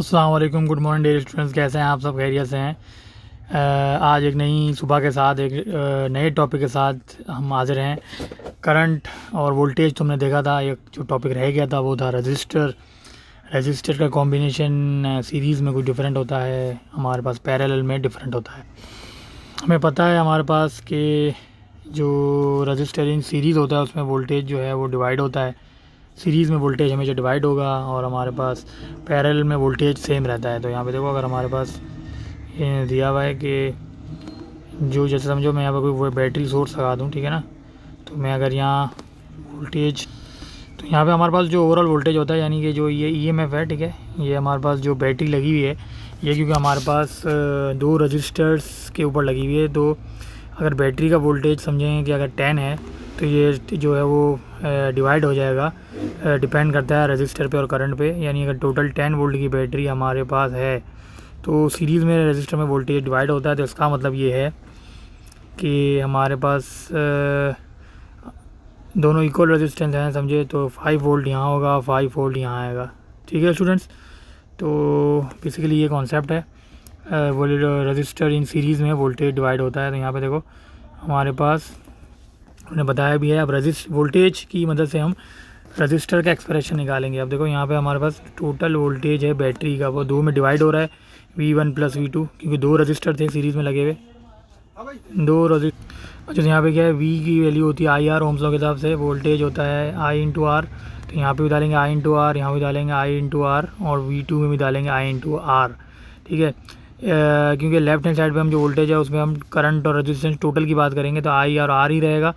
अस्सलाम वालेकुम, good morning dear students. कैसे हैं आप सब? खैरियत से हैं? आज एक नई सुबह के साथ एक नए टॉपिक के साथ हम हाजिर हैं। करंट और वोल्टेज तुमने देखा था, एक जो टॉपिक रह गया था वो था रजिस्टर का कॉम्बिनेशन सीरीज़ में कुछ डिफरेंट होता है, हमारे पास पैरेलल में डिफरेंट होता है। हमें पता है हमारे पास कि जो रजिस्टर इन सीरीज़ होता है उसमें वोल्टेज जो है वो डिवाइड होता है। सीरीज़ में वोल्टेज हमेशा डिवाइड होगा और हमारे पास पैरेलल में वोल्टेज सेम रहता है। तो यहाँ पे देखो, अगर हमारे पास ये दिया हुआ है कि जो जैसे समझो मैं यहाँ पे कोई बैटरी सोर्स लगा दूँ, ठीक है ना, तो मैं अगर यहाँ वोल्टेज, तो यहाँ पे हमारे पास जो ओवरऑल वोल्टेज होता है यानी कि जो ये ईएमएफ है, ठीक है, ये हमारे पास जो बैटरी लगी हुई है ये, क्योंकि हमारे पास दो रजिस्टर्स के ऊपर लगी हुई है, तो अगर बैटरी का वोल्टेज समझें कि अगर 10 है तो ये जो है वो डिवाइड हो जाएगा, डिपेंड करता है रजिस्टर पे और करंट पे। यानी अगर टोटल 10 वोल्ट की बैटरी हमारे पास है तो सीरीज़ में रजिस्टर में वोल्टेज डिवाइड होता है। तो इसका मतलब ये है कि हमारे पास दोनों इक्वल रेजिस्टेंस हैं समझे, तो 5 वोल्ट यहाँ होगा, 5 वोल्ट यहाँ आएगा। ठीक है स्टूडेंट्स, तो बेसिकली ये कॉन्सेप्ट है, वो रजिस्टर इन सीरीज़ में वोल्टेज डिवाइड होता है। तो यहाँ पे देखो हमारे पास उन्होंने बताया भी है, अब वोल्टेज की मदद से हम रजिस्टर का एक्सप्रेशन निकालेंगे। अब देखो यहाँ पे हमारे पास टोटल वोल्टेज है बैटरी का, वो दो में डिवाइड हो रहा है, V1 प्लस V2, क्योंकि दो रजिस्टर थे सीरीज़ में लगे हुए, दो रजिस्टर। अच्छा, यहाँ पे क्या है, V की वैल्यू होती है IR ओम्स लॉ के हिसाब से, वोल्टेज होता है I इंटू आर। तो यहाँ पे भी डालेंगे I इंटू आर, यहाँ भी डालेंगे I इंटू आर, और V2 में भी डालेंगे I इंटू आर। ठीक है, क्योंकि लेफ्ट हैंड साइड पे हम जो वोल्टेज है उसमें हम करंट और रेजिस्टेंस टोटल की बात करेंगे तो I और R ही रहेगा,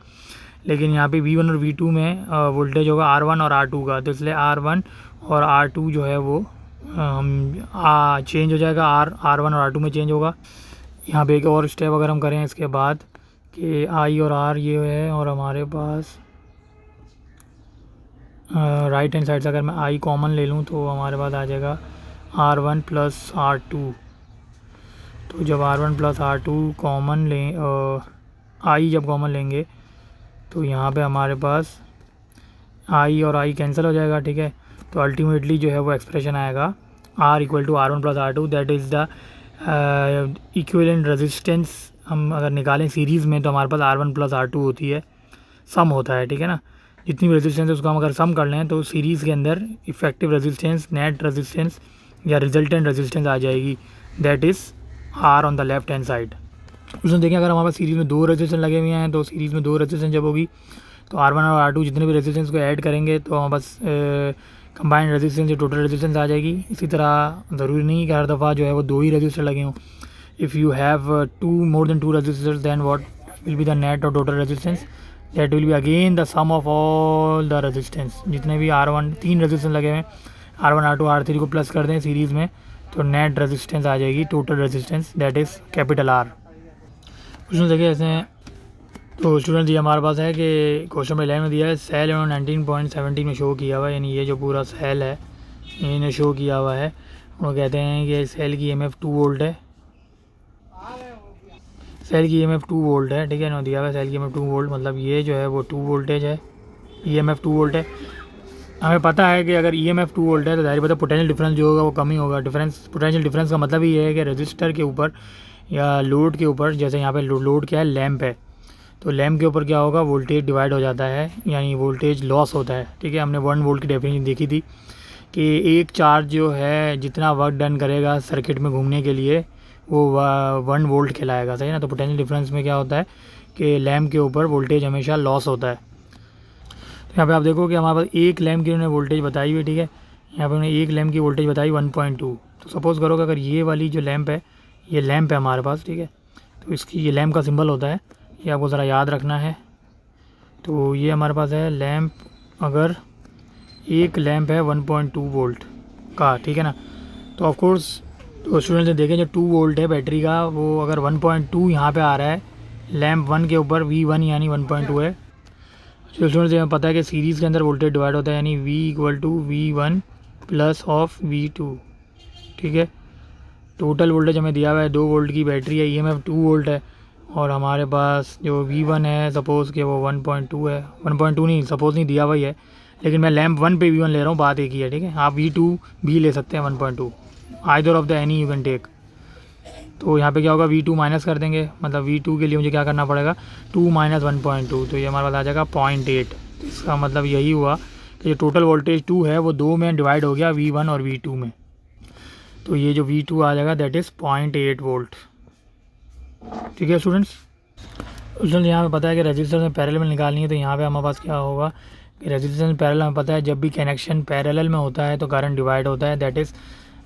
लेकिन यहाँ पे V1 और V2 में वोल्टेज होगा R1 और R2 का, तो इसलिए R1 और R2 जो है वो चेंज हो जाएगा, R1 और R2 में चेंज होगा। यहाँ पे एक और स्टेप अगर हम करें इसके बाद कि I और R ये है, और हमारे पास राइट हैंड साइड से अगर मैं I कॉमन ले लूँ तो हमारे पास आ जाएगा R1 प्लस R2। तो जब R1 प्लस R2 कॉमन लें, I जब कॉमन लेंगे तो यहाँ पे हमारे पास I और I कैंसिल हो जाएगा। ठीक है, तो अल्टीमेटली जो है वो एक्सप्रेशन आएगा R equal to R1 plus R2, that is the equivalent resistance. हम अगर निकालें सीरीज़ में तो हमारे पास R1 प्लस R2 होती है, सम होता है। ठीक है ना, जितनी भी रेजिस्टेंस है उसको हम अगर सम कर लें तो सीरीज़ के अंदर इफेक्टिव रेजिस्टेंस, नेट रेजिस्टेंस या रिजल्टेंट रेजिस्टेंस आ जाएगी, that is R on the left hand side. उसमें देखें अगर हमारे पास सीरीज़ में दो रेजिस्टेंस लगे हुए हैं तो सीरीज़ में दो रेजिस्टेंस जब होगी तो R1 और R2 जितने भी रेजिस्टेंस को ऐड करेंगे तो हमारे पास कंबाइंड रेजिस्टेंस या टोटल रेजिस्टेंस आ जाएगी। इसी तरह ज़रूरी नहीं कि हर दफ़ा जो है वो दो ही रजिस्टर लगे हों। If you have more than two registers then what will be the net और total resistance, that will be again the sum of all the resistance. जितने भी R1 तीन रेजिस्टेंस लगे हुए हैं, R1 R2 R3 को प्लस कर दें सीरीज़ में तो नेट रेजिस्टेंस आ जाएगी, total resistance, that is capital R। उसमें देखिए ऐसे, तो स्टूडेंट ये हमारे पास है कि क्वेश्चन नंबर 11 में दिया है, सेल इन्होंने 19.17 में शो किया हुआ है, यानी ये जो पूरा सेल है इन्हें शो किया हुआ है। वो कहते हैं कि सेल की EMF 2 वोल्ट है, सेल की EMF 2 वोल्ट है। ठीक है ना, दिया हुआ है सेल की EMF 2 वोल्ट, मतलब ये जो है वो 2 वोल्टेज है, EMF 2 वोल्ट है। हमें पता है कि अगर EMF 2 वोल्ट है तो जाहिर पता पोटेंशियल डिफरेंस जो होगा वो कम ही होगा। पोटेंशियल डिफरेंस का मतलब ये है कि रजिस्टर के ऊपर या लोड के ऊपर, जैसे यहाँ पे लोड क्या है, लैंप है, तो लैंप के ऊपर क्या होगा, वोल्टेज डिवाइड हो जाता है, यानी वोल्टेज लॉस होता है। ठीक है, हमने 1 वोल्ट की डेफिनेशन देखी थी कि एक चार्ज जो है जितना वर्क डन करेगा सर्किट में घूमने के लिए वो 1 वोल्ट कहलाएगा, सही ना। तो पोटेंशियल डिफरेंस में क्या होता है कि लैंप के ऊपर वोल्टेज हमेशा लॉस होता है। तो यहाँ पे आप देखो कि हमारे पास एक लैंप की उन्होंने वोल्टेज बताई हुई, ठीक है, यहाँ पे उन्होंने एक लैंप की वोल्टेज बताई 1.2। तो सपोज़ करो कि अगर ये वाली जो लैंप है, ये लैंप है हमारे पास, ठीक है, तो इसकी ये लैंप का सिंबल होता है, ये आपको ज़रा याद रखना है। तो ये हमारे पास है लैंप, अगर एक लैंप है 1.2 वोल्ट का, ठीक है ना, तो ऑफ कोर्स तो स्टूडेंट्स ने देखें जो 2 वोल्ट है बैटरी का, वो अगर 1.2 यहाँ पे आ रहा है लैंप 1 के ऊपर, V1 यानी 1.2 है। तो स्टूडेंट्स हमें पता है कि सीरीज़ के अंदर वोल्टेज डिवाइड होता है, यानी V equal to V1 plus of V2। ठीक है, टोटल वोल्टेज हमें दिया हुआ है 2 वोल्ट की बैटरी है, EMF 2 वोल्ट है, और हमारे पास जो V1 है सपोज़ कि वो 1.2 है, 1.2 नहीं सपोज़ नहीं दिया हुआ ही है, लेकिन मैं लैंप 1 पे V1 ले रहा हूँ, बात एक ही है। ठीक है, आप V2 भी ले सकते हैं 1.2, either of the any you can take. तो यहाँ पे क्या होगा, V2 माइनस कर देंगे, मतलब V2 के लिए मुझे क्या करना पड़ेगा, 2 माइनस 1.2, तो ये हमारे पास आ जाएगा 0.8। तो इसका मतलब यही हुआ कि जो टोटल वोल्टेज 2 है वो 2 में डिवाइड हो गया, V1 और V2 में। तो ये जो V2 आ जाएगा दैट इज़ 0.8 वोल्ट। ठीक है स्टूडेंट्स। यहाँ पे पता है कि रेजिस्टेंस में पैरेलल में निकालनी है, तो यहाँ पे हमारे पास क्या होगा कि रेजिस्टेंस में पैरेलल में पता है जब भी कनेक्शन पैरेलल में होता है तो करंट डिवाइड होता है, that is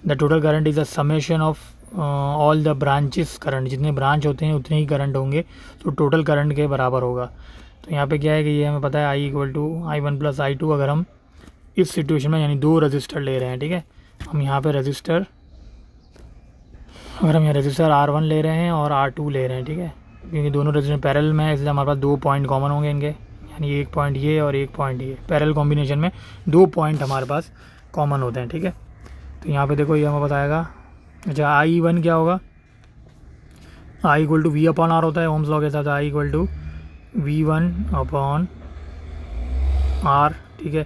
the total current is a summation of all the branches current, जितने ब्रांच होते हैं उतने ही करंट होंगे, तो टोटल करंट के बराबर होगा। तो यहाँ पे क्या है कि ये हमें पता है I equal to I1 plus I2। अगर हम इस सिचुएशन में यानी 2 रजिस्टर ले रहे हैं, ठीक है, हम यहाँ पे रजिस्टर, अगर हम यहाँ रजिस्टर R1 ले रहे हैं और R2 ले रहे हैं, ठीक है, क्योंकि दोनों रजिस्टर पैरेलल में है इसलिए हमारे पास 2 पॉइंट कॉमन होंगे इनके, यानी एक पॉइंट ये और एक पॉइंट ये, पैरेलल कॉम्बिनेशन में 2 पॉइंट हमारे पास कॉमन होते हैं। ठीक है, तो यहाँ पे देखो ये हमें बताएगा, अच्छा I1 क्या होगा, I equal to V upon R होता है ओम्स लॉ के हिसाब से, I equal to V1 upon R। ठीक है,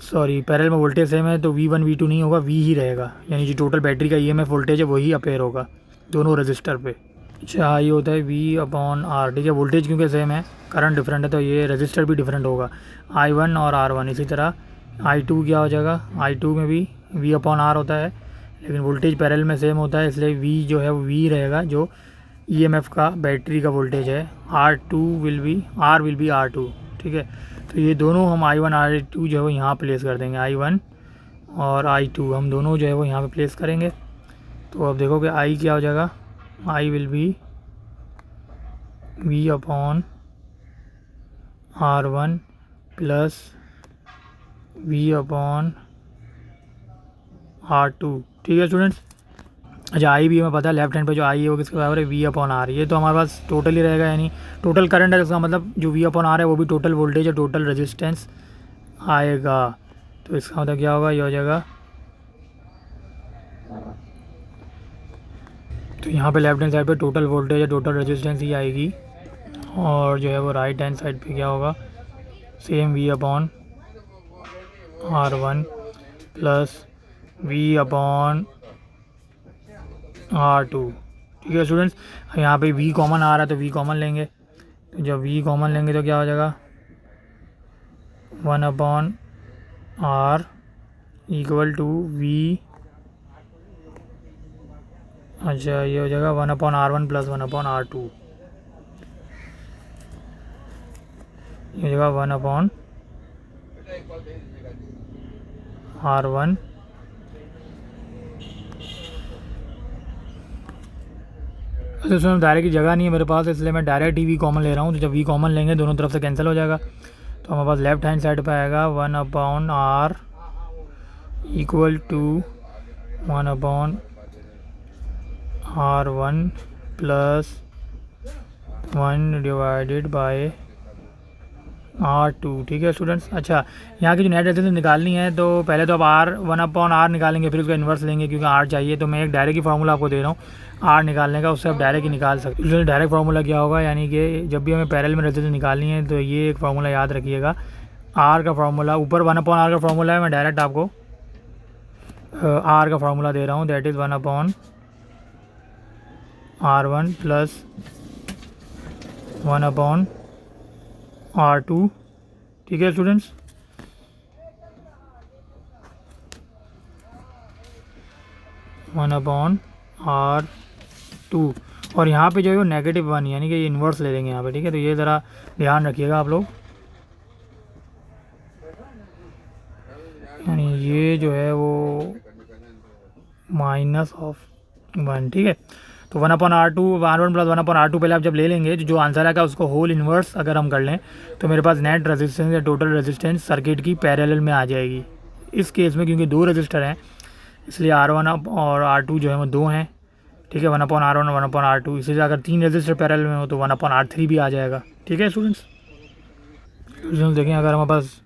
सॉरी पैरेलल में वोल्टेज सेम है तो V1 V2 नहीं होगा, V ही रहेगा, यानी जो टोटल बैटरी का EMF वोल्टेज है वही अपेयर होगा दोनों रजिस्टर पे। अच्छा ये होता है V अपॉन R। ठीक है, वोल्टेज क्योंकि सेम है, करंट डिफरेंट है तो ये रजिस्टर भी डिफरेंट होगा, I1 और R1। इसी तरह I2 क्या हो जाएगा, I2 में भी V अपॉन R होता है, लेकिन वोल्टेज पैरेलल में सेम होता है इसलिए V जो है वो V रहेगा, जो EMF का बैटरी का वोल्टेज है। R2 will be R2। ठीक है, तो ये दोनों हम I1 I2 जो है वो यहाँ प्लेस कर देंगे, I1 और I2 हम दोनों जो है वो यहाँ पे प्लेस करेंगे। तो अब देखो कि I क्या हो जाएगा, I will be V upon R1 plus V upon R2। ठीक है स्टूडेंट्स। अच्छा I भी हमें पता है, लेफ्ट हैंड पे जो I है वो किसके बराबर है, V अपॉन R। ये तो हमारे पास टोटल ही रहेगा, यानी टोटल करंट है, इसका मतलब जो V अपॉन R है वो भी टोटल वोल्टेज और टोटल रेजिस्टेंस आएगा। तो इसका मतलब क्या होगा, ये हो जाएगा, तो यहाँ पे लेफ्ट हैंड साइड पे टोटल वोल्टेज और टोटल रेजिस्टेंस ही आएगी, और जो है वो राइट हैंड साइड पे क्या होगा, same V upon R1 plus V upon R2। ठीक है स्टूडेंट्स, यहाँ पे V कॉमन आ रहा है तो V कॉमन लेंगे, तो जब V कॉमन लेंगे तो क्या हो जाएगा, 1 upon R equal to V, अच्छा ये हो जाएगा 1 upon R1 plus 1 upon R2, ये हो जाएगा 1 अपॉन R1 तो उसमें डायरेक्ट की जगह नहीं है मेरे पास, इसलिए मैं डायरेक्ट ही V कॉमन ले रहा हूँ। तो जब V कॉमन लेंगे दोनों तरफ से कैंसिल हो जाएगा, तो हमारे पास लेफ्ट हैंड साइड पे आएगा 1 upon R equal to 1 upon R1 plus 1 divided by R2। ठीक है स्टूडेंट्स। अच्छा यहाँ की जो नेट रेजिस्टेंस निकालनी है तो पहले तो आप R 1 अपॉन R निकालेंगे, फिर उसका इन्वर्स लेंगे क्योंकि R चाहिए, तो मैं एक डायरेक्ट ही फार्मूला आपको दे रहा हूँ R निकालने का, उससे आप डायरेक्ट ही निकाल सकते हैं। डायरेक्ट फार्मूला क्या होगा, यानी कि जब भी हमें पैरेलल में रेजिस्टेंस निकालनी है तो ये एक फार्मूला याद रखिएगा, R का फार्मूला ऊपर 1 अपॉन R का फार्मूला है, मैं डायरेक्ट आपको R का फार्मूला दे रहा हूँ, that is 1 upon R1 plus 1 upon R2। ठीक है स्टूडेंट्स। वन अपॉन R2, और यहाँ पे जो है वो -1 यानी कि ये इन्वर्स ले लेंगे यहाँ पे। ठीक है, तो ये ज़रा ध्यान रखिएगा आप लोग, यानी ये जो है वो -1। ठीक है, तो 1 upon R2 R1 plus 1 upon R2 पहले आप जब ले लेंगे जो आंसर आएगा उसको होल इन्वर्स अगर हम कर लें तो मेरे पास नेट रेजिस्टेंस या टोटल रेजिस्टेंस सर्किट की पैरेलल में आ जाएगी। इस केस में क्योंकि 2 रजिस्टर हैं इसलिए R1 और R2 जो है वो 2 हैं। ठीक है, 1 अपॉन R1 और 1 अपॉन R2, इसलिए अगर 3 रजिस्टर पैरेलल में हो तो 1 अपॉन R3 भी आ जाएगा। ठीक है स्टूडेंट्स। देखें अगर हमारे पास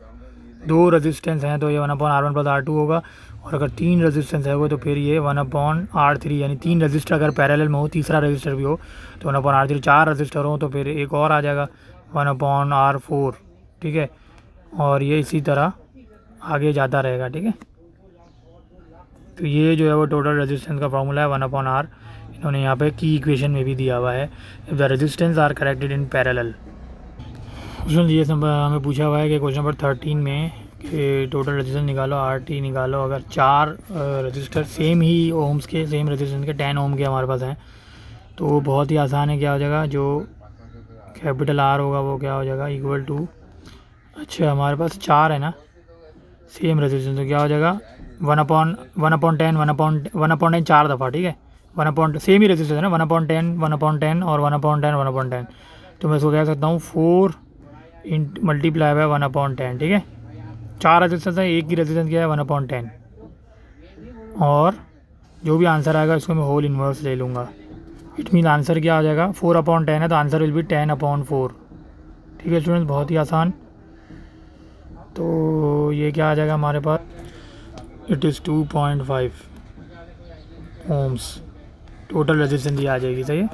2 रेजिस्टेंस हैं तो ये 1 अपॉन R1 प्लस R2 होगा, और अगर 3 रेजिस्टेंस है वो तो फिर ये 1 अपॉन R3, यानी 3 रजिस्टर अगर पैरेलल में हो, तीसरा रजिस्टर भी हो तो 1 अपॉन R3, 4 रजिस्टर हो तो फिर एक और आ जाएगा 1 अपॉन R4। ठीक है, और ये इसी तरह आगे जाता रहेगा। ठीक है, तो ये जो है वो टोटल रेजिस्टेंस का फार्मूला है 1/R। इन्होंने यहाँ पे की इक्वेशन में भी दिया हुआ है, if the resistance R connected in parallel. Question ये हमें पूछा हुआ है कि क्वेश्चन नंबर 13 में कि टोटल रेजिस्टेंस निकालो, RT निकालो। अगर 4 रजिस्टर सेम ही ओम्स के, सेम रेजिस्टेंस के 10 ओम के हमारे पास हैं तो बहुत ही आसान है। क्या हो जाएगा, जो कैपिटल R होगा वो क्या हो जाएगा, इक्वल टू, अच्छा हमारे पास 4 है ना सेम रेजिस्टेंस, तो क्या हो जाएगा 1/10 1/10 4 दफ़ा, ठीक है। 1 सेम ही रेजिस्टेंस है ना, 1/10 1/10 और 1/10 1/10, तो मैं इसको कह सकता हूँ 4 मल्टीप्लाई बाय 1/10, ठीक है। 4 रेजिस्टेंस है, एक की रेजिस्टेंस क्या है 1/10, और जो भी आंसर आएगा इसको मैं होल इन्वर्स ले लूँगा। इट मीन आंसर क्या आ जाएगा, 4/10 है तो आंसर विल बी 10/4, ठीक है स्टूडेंट्स, बहुत ही आसान। तो ये क्या आ जाएगा हमारे पास, it is 2.5 ohms total resistance ये आ जाएगी, सही है।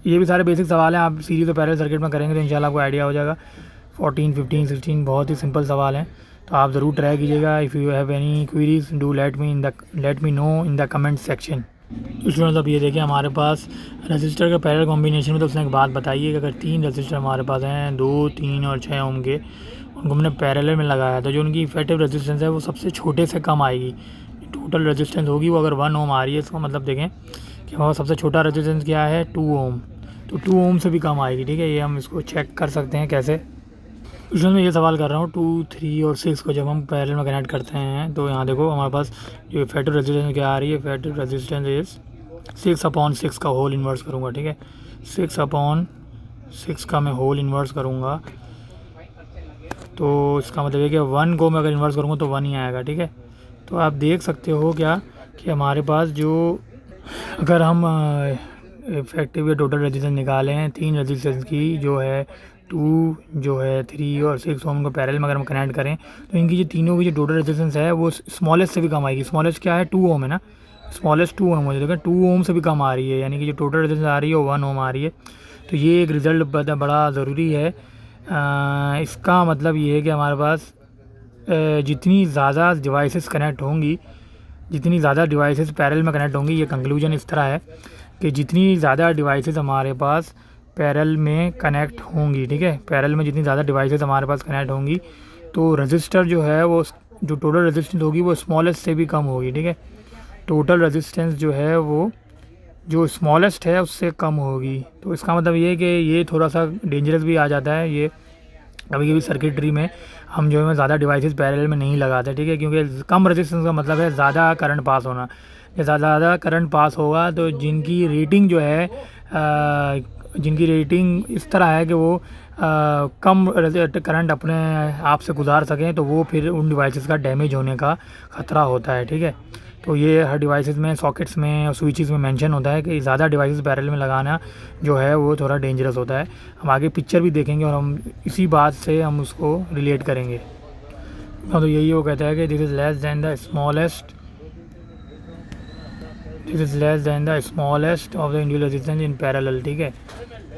ये भी सारे बेसिक सवाल हैं, आप सीरीज और पैरेलल सर्किट में करेंगे तो इंशाल्लाह आपको आइडिया हो जाएगा। 14, 15, 16 बहुत ही सिंपल सवाल हैं, तो आप ज़रूर ट्राई कीजिएगा। If you have any queries do let me know in the comment section. Students अब ये देखिए हमारे पास रजिस्टर का पैरेलल कॉम्बिनेशन में, तो उसने एक बात बताई है कि अगर 3 रजिस्टर हमारे पास हैं 2, 3 और 6 ओम के, उनको हमने पैरेलल में लगाया तो जो उनकी इफेक्टिव रेजिस्टेंस है वो सबसे छोटे से कम आएगी। टोटल रेजिस्टेंस होगी वो अगर 1 ओम आ रही है, इसका मतलब देखें कि हमारा सबसे छोटा रेजिस्टेंस क्या है 2 ओम, तो 2 ओम से भी कम आएगी, ठीक है। ये हम इसको चेक कर सकते हैं कैसे। इसमें मैं ये सवाल कर रहा हूँ 2, 3 और 6 को जब हम पैरेलल में कनेक्ट करते हैं तो यहाँ देखो हमारे पास जो इफेक्टिव रेजिस्टेंस क्या आ रही है, इफेक्टिव रेजिस्टेंस इज़ 6/6 का होल इन्वर्स करूँगा, ठीक है। 6/6 का मैं होल इन्वर्स करूँगा, तो इसका मतलब है कि 1 को मैं अगर इन्वर्स करूँगा तो 1 ही आएगा, ठीक है। तो आप देख सकते हो क्या कि हमारे पास जो, अगर हम इफेक्टिव या टोटल रेजिस्टेंस निकालें हैं 3 रेजिस्टेंस की, जो है 2, जो है 3 और 6 ओम को पैरेलल में अगर हम कनेक्ट करें तो इनकी जो तीनों की जो टोटल रेजिस्टेंस है वो स्मॉलेस्ट से भी कम आएगी। स्मॉलेस्ट क्या है 2 ओम है ना, स्मॉलेस्ट 2 ओम हो जाएगा, 2 ओम से भी कम आ रही है, यानी कि जो टोटल रेजिस्टेंस आ रही है वो 1 ओम आ रही है। तो ये एक रिज़ल्ट बड़ा ज़रूरी है। इसका मतलब ये है कि हमारे पास जितनी ज़्यादा डिवाइसेस कनेक्ट होंगी, जितनी ज़्यादा डिवाइसेस पैरेलल में कनेक्ट होंगी, ये कंक्लूजन इस तरह है कि जितनी ज़्यादा डिवाइसेस हमारे पास पैरेलल में कनेक्ट होंगी, ठीक है, पैरेलल में जितनी ज़्यादा डिवाइसेस हमारे पास कनेक्ट होंगी तो रजिस्टर जो है वो, जो टोटल रेजिस्टेंस होगी वो स्मॉलेस्ट से भी कम होगी, ठीक है। टोटल रेजिस्टेंस जो है वो जो स्मॉलेस्ट है उससे कम होगी। तो इसका मतलब ये है कि ये थोड़ा सा डेंजरस भी आ जाता है। ये कभी कभी सर्किटरी में हम जो है ज़्यादा डिवाइसेस पैरेलल में नहीं लगाते, ठीक है, क्योंकि कम रेजिस्टेंस का मतलब है ज़्यादा करंट पास होना। ज़्यादा करंट पास होगा तो जिनकी रेटिंग जो है जिनकी रेटिंग इस तरह है कि वो कम करंट अपने आप से गुजार सकें, तो वो फिर उन डिवाइसेस का डैमेज होने का ख़तरा होता है, ठीक है। तो ये हर डिवाइसेस में, सॉकेट्स में और स्विचेस में मेंशन होता है कि ज़्यादा डिवाइसेस पैरेलल में लगाना जो है वो थोड़ा डेंजरस होता है। हम आगे पिक्चर भी देखेंगे और हम इसी बात से हम उसको रिलेट करेंगे। तो यही वो कहता है कि this is less than the smallest of the individual resistance in parallel, ठीक है।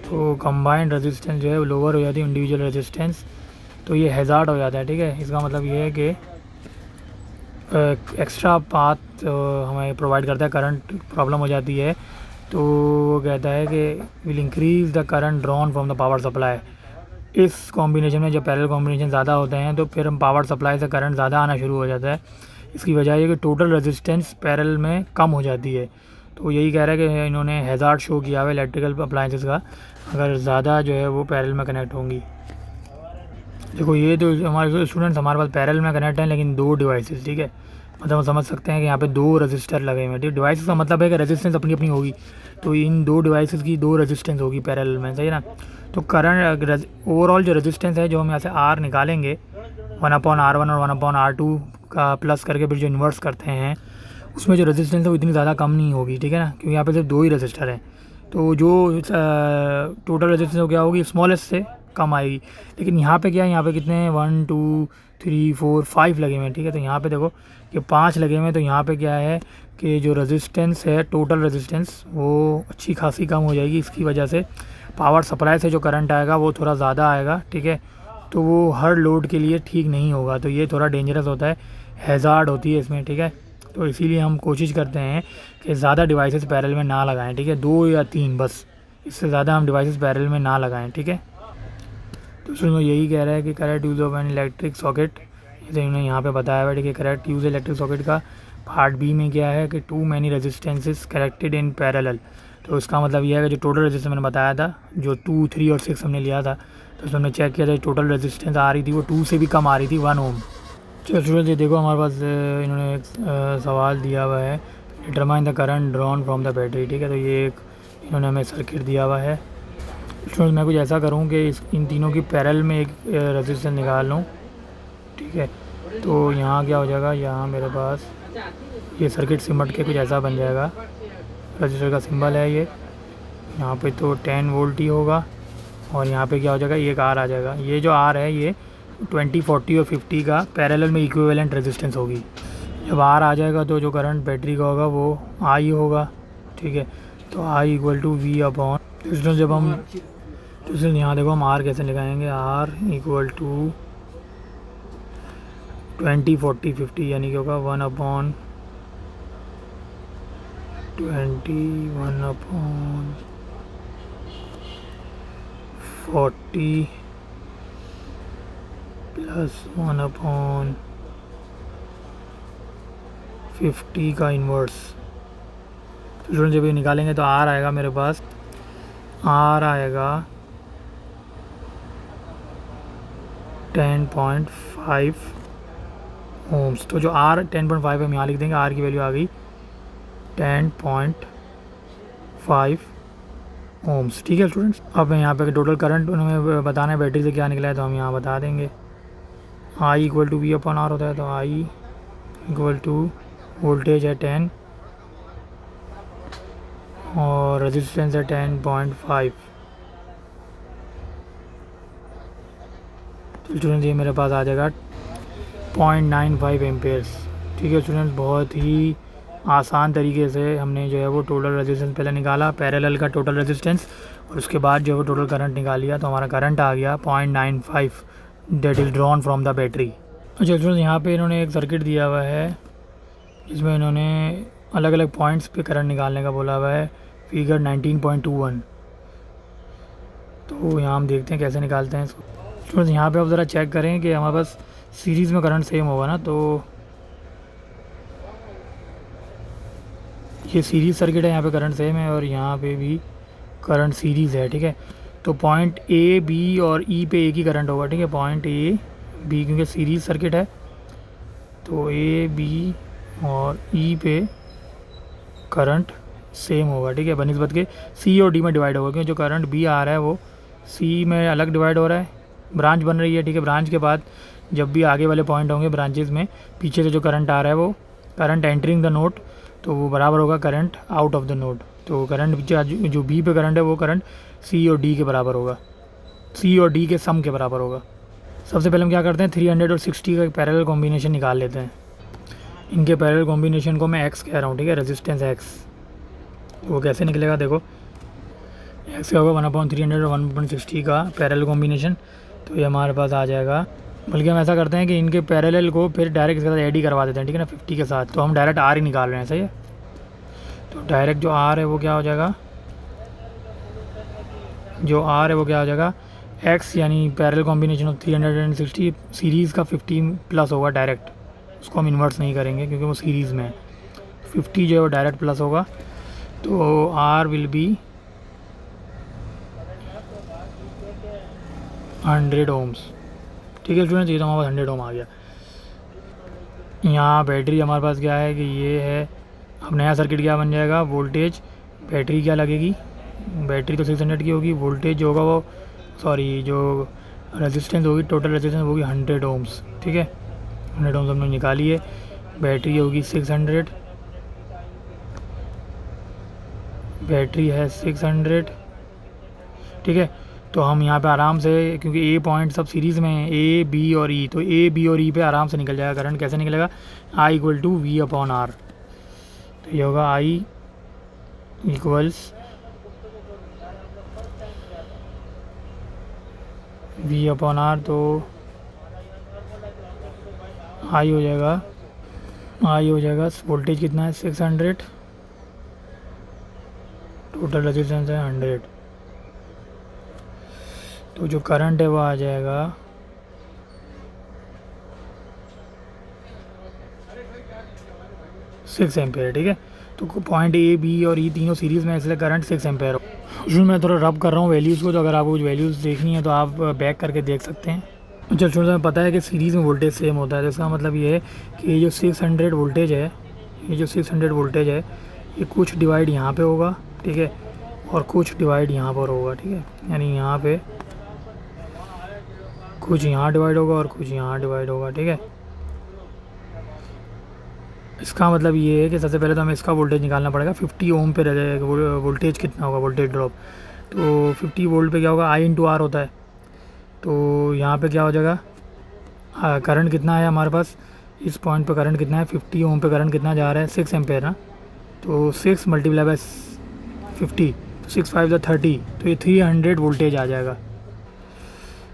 तो कंबाइंड रेजिस्टेंस जो है वो लोअर हो जाती है इंडिविजुअल रेजिस्टेंस, तो ये हैज़ार्ड हो जाता है, ठीक है। इसका मतलब ये है कि एक्स्ट्रा पाथ हमें प्रोवाइड करता है, करंट प्रॉब्लम हो जाती है, तो वो कहता है कि will increase the current drawn from the power supply. इस कॉम्बिनेशन में जब पैरेलल कॉम्बिनेशन ज़्यादा होते हैं तो फिर हम पावर सप्लाई से करंट ज़्यादा आना शुरू हो जाता है। इसकी वजह है कि टोटल रेजिस्टेंस पैरेलल में कम हो जाती है। तो यही कह रहा है कि इन्होंने हैज़ार्ड शो किया हुआ है इलेक्ट्रिकल अप्लायंसेस का, अगर ज़्यादा जो है वो पैरेलल में कनेक्ट होंगी। देखो ये तो हमारे स्टूडेंट्स हमारे पास पैरेलल में कनेक्ट हैं लेकिन 2 डिवाइसेस, ठीक है, मतलब हम समझ सकते हैं कि यहाँ पे 2 रजिस्टर लगे हुए हैं, ठीक। डिवाइसेस का मतलब है कि रेजिस्टेंस अपनी अपनी होगी, तो इन 2 डिवाइसेस की 2 रेजिस्टेंस होगी पैरेलल में, सही है ना। तो करंट ओवरऑल जो रेजिस्टेंस है जो हम यहाँ से R निकालेंगे 1/R1 और 1/R2 का प्लस करके फिर जो इन्वर्स करते हैं उसमें जो रेजिस्टेंस है वो इतनी ज़्यादा कम नहीं होगी, ठीक है ना, क्योंकि यहाँ पे सिर्फ 2 ही रजिस्टर हैं। तो जो टोटल रेजिस्टेंस हो क्या होगी, स्मॉलेस्ट से कम आएगी। लेकिन यहाँ पे क्या है, यहाँ पे कितने हैं 1 2 3 4 5 लगे हुए हैं, ठीक है। तो यहाँ पे देखो कि 5 लगे हुए हैं, तो यहाँ पे क्या है कि जो रेजिस्टेंस है, टोटल रेजिस्टेंस वो अच्छी खासी कम हो जाएगी। इसकी वजह से पावर सप्लाई से जो करंट आएगा वो थोड़ा ज़्यादा आएगा, ठीक है। तो वो हर लोड के लिए ठीक नहीं होगा, तो ये थोड़ा डेंजरस होता है, हैज़ार्ड होती है इसमें, ठीक है। तो इसीलिए हम कोशिश करते हैं कि ज़्यादा डिवाइसेस पैरेलल में ना लगाएं, ठीक है, 2 या 3 बस, इससे ज़्यादा हम डिवाइसेस पैरेलल में ना लगाएं, ठीक है। तो उसमें यही कह रहा है कि correct use of an electric socket, जैसे उन्होंने यहाँ पे बताया हुआ है कि करेक्ट यूज़ इलेक्ट्रिक सॉकेट का पार्ट बी में क्या है कि too many resistances corrected in parallel. तो इसका मतलब यह है कि जो टोटल रेजिस्टेंस मैंने बताया था, जो 2, 3 और 6 हमने लिया था, तो उसमें हमने चेक किया था टोटल रेजिस्टेंस आ रही थी वो 2 से भी कम आ रही थी, 1 ओम। चलो स्टूडेंट्स, ये देखो हमारे पास इन्होंने एक सवाल दिया हुआ है, determine the current drawn from the battery, ठीक है। तो ये एक इन्होंने हमें सर्किट दिया हुआ है। स्टूडेंट्स, मैं कुछ ऐसा करूँ कि इन तीनों की पैरेलल में एक रेजिस्टेंस निकाल लूँ, ठीक है। तो यहाँ क्या हो जाएगा, यहाँ मेरे पास ये सर्किट सिमट के कुछ ऐसा बन जाएगा, रजिस्टर का सिंबल है ये, यहाँ पे तो 10 वोल्ट ही होगा, और यहाँ पे क्या हो जाएगा, एक आर आ जाएगा। ये जो आर है ये 20, 40 और 50 का पैरेलल में इक्विवेलेंट रेजिस्टेंस होगी। जब आर आ जाएगा तो जो करंट बैटरी का होगा वो आई होगा, ठीक है। तो आई इक्वल टू वी अपॉन, तो जब हम तो यहाँ देखो हम आर कैसे लगाएंगे, आर इक्वल टू 20, 40, 50, यानी कि होगा 1 अपॉन 20, 1 अपॉन 40 प्लस 1 अपॉन 50 का इन्वर्स। तो स्टूडेंट जब ये निकालेंगे तो आर आएगा मेरे पास, आर आएगा 10.5 ओम्स। तो जो आर 10.5 हम यहाँ लिख देंगे, आर की वैल्यू आ गई 10.5 ओम्स, ठीक है स्टूडेंट्स। अब यहाँ पे टोटल करंट उन्हें बताना है बैटरी से क्या निकला है, तो हम यहाँ बता देंगे। I equal to V upon R होता है, तो आई इक्वल टू वोल्टेज है 10 और रेजिस्टेंस है 10.5। तो स्टूडेंट्स ये मेरे पास आ जाएगा 0.95 एम्पेयर्स, ठीक है स्टूडेंट्स। बहुत ही आसान तरीके से हमने जो है वो टोटल रेजिस्टेंस पहले निकाला, पैरेलल का टोटल रेजिस्टेंस, और उसके बाद जो है वो टोटल करंट निकाल लिया। तो हमारा करंट आ गया 0.95 that is drawn from the battery. अच्छा स्टूडेंट्स, यहाँ पे इन्होंने एक सर्किट दिया हुआ है जिसमें इन्होंने अलग अलग पॉइंट्स पे करंट निकालने का बोला हुआ है, फिगर 19.21। तो यहाँ हम देखते हैं कैसे निकालते हैं इसको। स्टूडेंट्स यहाँ पे आप ज़रा चेक करें कि हमारे पास सीरीज़ में करंट सेम होगा ना, तो ये सीरीज़ सर्किट है, यहाँ पे करंट सेम है और यहाँ पे भी करंट सीरीज़ है, ठीक है। तो पॉइंट ए, बी और ई पे एक ही करंट होगा, ठीक है, पॉइंट ए, बी, क्योंकि सीरीज़ सर्किट है तो ए, बी और ई पे करंट सेम होगा, ठीक है, बनिस्बत के सी और डी में डिवाइड होगा, क्योंकि जो करंट बी आ रहा है वो सी में अलग डिवाइड हो रहा है, ब्रांच बन रही है, ठीक है। ब्रांच के बाद जब भी आगे वाले पॉइंट होंगे ब्रांचेस में, पीछे से जो करंट आ रहा है वो करंट एंटरिंग द नोड, तो वो बराबर होगा current out of the node. तो करंट जो बी पे करंट है वो करंट सी और डी के बराबर होगा, सी और डी के सम के बराबर होगा। सबसे पहले हम क्या करते हैं, 300 और 60 का एक पैरेलल कॉम्बिनेशन निकाल लेते हैं। इनके पैरेलल कॉम्बिनेशन को मैं एक्स कह रहा हूँ, ठीक है, रेजिस्टेंस एक्स। वो कैसे निकलेगा देखो, एक्स क्या होगा 1/300 और 1/60 का पैरेलल कॉम्बिनेशन। तो ये हमारे पास आ जाएगा, बल्कि हम ऐसा करते हैं कि इनके पैरेलल को फिर डायरेक्ट इसके साथ ऐड ही करवा देते हैं, ठीक है ना, 50 के साथ। तो हम डायरेक्ट आर ही निकाल रहे हैं, सही है। तो डायरेक्ट जो आर है वो क्या हो जाएगा, जो आर है वो क्या हो जाएगा एक्स, यानी पैरेलल कॉम्बिनेशन ऑफ 360 सीरीज़ का 50 प्लस होगा डायरेक्ट, उसको हम इन्वर्स नहीं करेंगे क्योंकि वो सीरीज़ में है। 50 जो है वो डायरेक्ट प्लस होगा, तो आर विल बी 100 ओम्स, ठीक है स्टूडेंट्स। ये तो हमारे पास 100 ओम आ गया। यहाँ बैटरी हमारे पास क्या है कि ये है, अब नया सर्किट क्या बन जाएगा, वोल्टेज बैटरी क्या लगेगी, बैटरी तो 600 की होगी, वोल्टेज जो होगा वो जो रेजिस्टेंस होगी, टोटल रेजिस्टेंस होगी 100 ओम्स, ठीक है। 100 ओम्स हमने निकाली है, बैटरी होगी 600, बैटरी है 600, ठीक है। तो हम यहाँ पे आराम से, क्योंकि ए पॉइंट सब सीरीज़ में है, ए, बी और ई, तो ए, बी और ई पे आराम से निकल जाएगा करंट। कैसे निकलेगा, I equal to V upon R. तो ये होगा I equals V upon R, तो आई हो जाएगा आई हो जाएगा, वोल्टेज कितना है 600, टोटल रेजिस्टेंस है 100, तो जो करंट है वो आ जाएगा 6 एम्पेयर। ठीक है, तो पॉइंट ए बी और ई तीनों सीरीज़ में, इसलिए करंट 6 एम्पेयर हो। उसमें मैं थोड़ा रब कर रहा हूँ वैल्यूज़ को, तो अगर आपको कुछ वैल्यूज़ देखनी है तो आप बैक करके देख सकते हैं। जब छोटा हमें पता है कि सीरीज़ में वोल्टेज सेम होता है, तो इसका मतलब ये है कि ये जो 600 वोल्टेज है, ये जो 600 वोल्टेज है, ये कुछ डिवाइड यहाँ पे होगा, ठीक है, और कुछ डिवाइड यहाँ पर होगा। ठीक है, यानी यहाँ पे कुछ यहाँ डिवाइड होगा और कुछ यहाँ डिवाइड होगा। ठीक है, इसका मतलब ये है कि सबसे पहले तो हमें इसका वोल्टेज निकालना पड़ेगा। 50 ओम पे वोल्टेज कितना होगा, वोल्टेज ड्रॉप, तो 50 वोल्ट पे क्या होगा, आई इंटू आर होता है। तो यहाँ पे क्या हो जाएगा, करंट कितना है हमारे पास, इस पॉइंट पे करंट कितना है, 50 ओम पे करंट कितना जा रहा है, 6 एम्पेयर ना, तो 6 मल्टीप्लाई बाय 50, तो 6 5 30, तो ये 300 वोल्टेज आ जाएगा।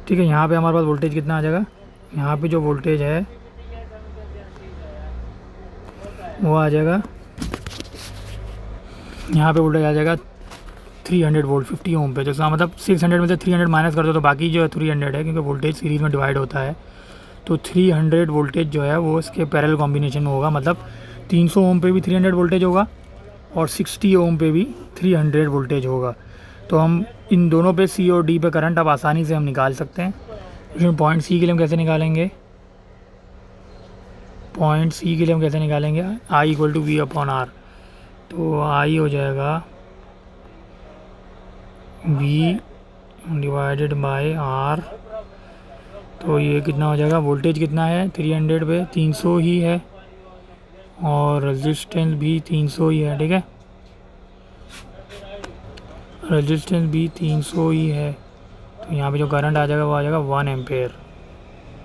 ठीक है, यहाँ पे हमारे पास वोल्टेज कितना आ जाएगा, यहाँ पे जो वोल्टेज है वो आ जाएगा, यहाँ पे वोल्टेज आ जाएगा 300 वोल्ट 50 ओम पे। जैसा मतलब 600 में से 300 माइनस कर दो तो बाकी जो है 300 है, क्योंकि वोल्टेज सीरीज़ में डिवाइड होता है। तो 300 वोल्टेज जो है वो इसके पैरेलल कॉम्बिनेशन में होगा, मतलब 300 ओम पे भी 300 वोल्टेज होगा और 60 ओम पे भी 300 वोल्टेज होगा। तो हम इन दोनों पे सी और डी पे करंट अब आसानी से हम निकाल सकते हैं। इसमें पॉइंट सी के लिए हम कैसे निकालेंगे, पॉइंट सी के लिए हम कैसे निकालेंगे, I equal to V upon R. तो आई हो जाएगा वी डिवाइडेड बाय आर, तो ये कितना हो जाएगा, वोल्टेज कितना है 300 पे 300 ही है और रेजिस्टेंस भी 300 ही है। ठीक है, रेजिस्टेंस भी 300 ही है, तो यहाँ पे जो करंट आ जाएगा वो आ जाएगा 1 एम्पेयर।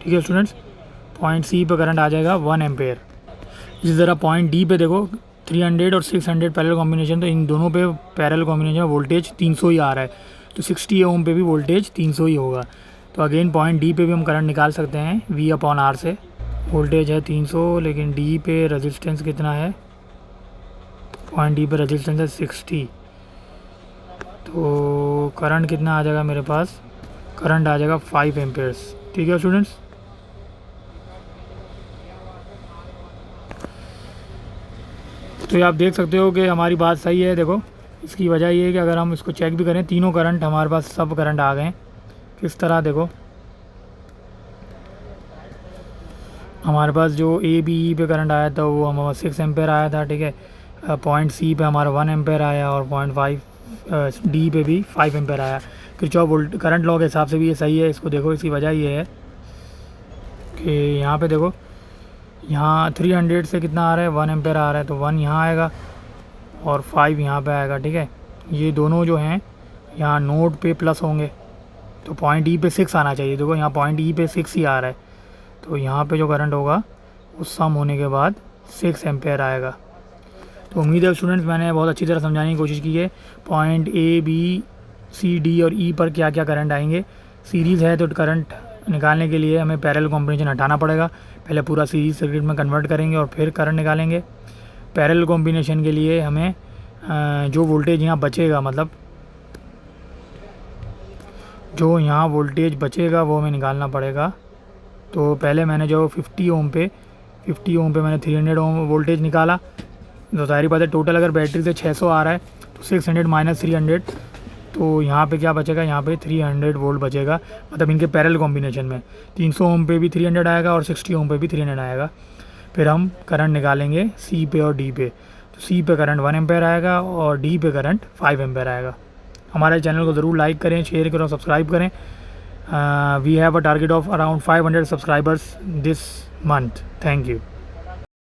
ठीक है स्टूडेंट्स, पॉइंट सी पे करंट आ जाएगा 1 एम्पेयर। इसी तरह पॉइंट डी पे देखो 300 और 600 पैरेलल कॉम्बिनेशन, तो इन दोनों पे पैरेलल कॉम्बिनेशन में वोल्टेज 300 ही आ रहा है, तो 60 ओम पे भी वोल्टेज 300 ही होगा। तो अगेन पॉइंट डी पे भी हम करंट निकाल सकते हैं वी अपॉन आर से। वोल्टेज है 300, लेकिन डी पे रेजिस्टेंस कितना है, पॉइंट डी पे रेजिस्टेंस है 60, तो करंट कितना आ जाएगा मेरे पास, करंट आ जाएगा 5 एम्पेयर्स। ठीक है स्टूडेंट्स, तो ये आप देख सकते हो कि हमारी बात सही है। देखो इसकी वजह ये है कि अगर हम इसको चेक भी करें, तीनों करंट हमारे पास सब करंट आ गए। किस तरह, देखो हमारे पास जो ए बी ई पे करंट आया था वो हमारा 6 एम्पेयर आया था। ठीक है, पॉइंट सी पे हमारा 1 एम्पेयर आया और पॉइंट 5 डी पे भी 5 एम्पेयर आया। किरचॉफ वोल्ट करंट लॉ के हिसाब से भी ये सही है। इसको देखो, इसकी वजह ये है कि यहाँ पे देखो, यहाँ 300 से कितना आ रहा है, 1 एम्पेयर आ रहा है, तो 1 यहाँ आएगा और 5 यहाँ पे आएगा। ठीक है, ये दोनों जो हैं यहाँ नोड पे प्लस होंगे, तो पॉइंट ई पे 6 आना चाहिए। देखो यहाँ पॉइंट ई पे 6 ही आ रहा है, तो यहाँ पे जो करंट होगा उस सम होने के बाद 6 एम्पेयर आएगा। तो उम्मीद है स्टूडेंट्स मैंने बहुत अच्छी तरह समझाने की कोशिश की है point A B C D और ई पर क्या क्या करंट आएंगे। सीरीज़ है तो करंट निकालने के लिए हमें पैरेलल कॉम्बिनेशन हटाना पड़ेगा, पहले पूरा सीरीज सर्किट में कन्वर्ट करेंगे और फिर करंट निकालेंगे। पैरेलल कॉम्बिनेशन के लिए हमें जो वोल्टेज यहाँ बचेगा, मतलब जो यहाँ वोल्टेज बचेगा वो हमें निकालना पड़ेगा। तो पहले मैंने जो 50 ओम पे मैंने 300 ओम वोल्टेज निकाला, तो सारी बात है टोटल अगर बैटरी से 600 आ रहा है तो 600 माइनस 300, तो यहाँ पे क्या बचेगा, यहाँ पे 300 वोल्ट बचेगा, मतलब इनके पैरेलल कॉम्बिनेशन में 300 ओम पे भी 300 आएगा और 60 ओम पे भी 300 आएगा। फिर हम करंट निकालेंगे सी पे और डी पे, तो सी पे करंट 1 एम्पेयर आएगा और डी पे करंट 5 एम्पेयर आएगा। हमारे चैनल को ज़रूर लाइक करें, शेयर करें और सब्सक्राइब करें। We have a target of around 500 subscribers this month. Thank you.